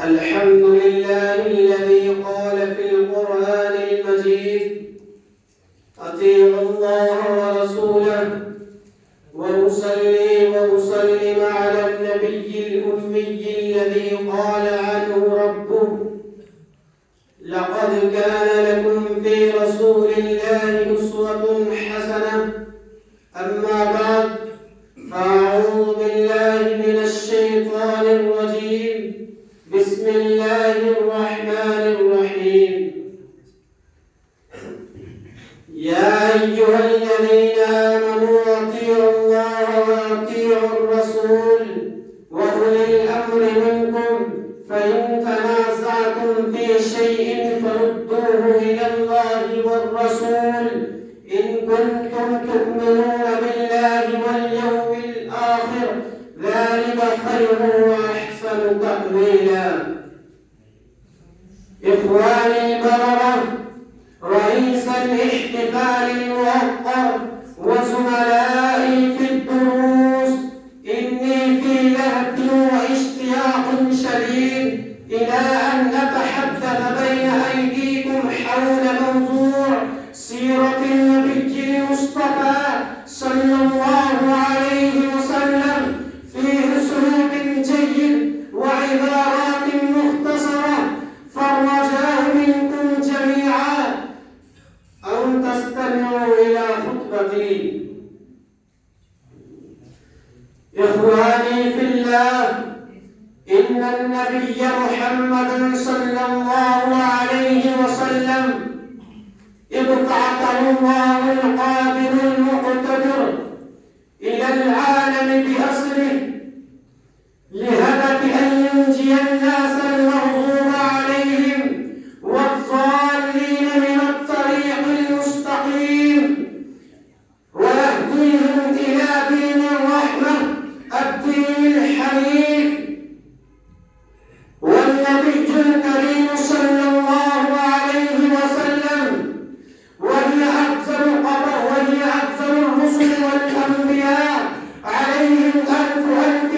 الحمد لله الذي قال في القرآن المجيد: أطيعوا الله ورسوله. وأصلي وأسلم على النبي الأمي الذي قال عنه ربه: لقد كان لكم في رسول الله أسوة حسنة. أما بعد، فأعوذ بالله من الشيطان الرجيم. بسم الله الرحمن الرحيم. يا أيها الذين آمنوا أطيعوا الله وأطيعوا الرسول وأولي الأمر منكم، فإن تنازعتم في شيء فردوه إلى الله والرسول إن كنتم تؤمنون بالله واليوم الآخر، ذلك خير وأحسن تأويلا. إخواني البررة، رئيس الاحتفال الموقر وزملائي في الدروس، إني في لهف واشتياق شديد إلى أن أتحدث بين أيديكم حول موضوع سيرة النبي المصطفى صلى الله عليه وسلم في أسلوب جيد وعبارات مختصرة، فالرجاء منكم جميعا أن تستمعوا إلى خطبتي. إخواني في الله، إن النبي محمد صلى الله عليه وسلم ابتعثه الله القادر المقتدر إلى العالم بأسره لهدف أن ينجي الناس المغضوب عليهم والضالين من الطريق المستقيم، ويهديهم إلى دين الرحمة، الدين الحنيف. والنبي الكريم صلى الله عليه وسلم وهي أفضل الرسل والأنبياء عليهم ألف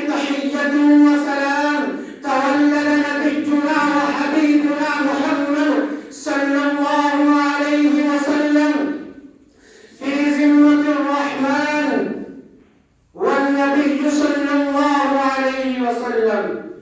تحية وسلام، تولد نبينا وحبيبنا محمد صلى الله عليه وسلم في ذمة الرحمن. والنبي صلى الله عليه وسلم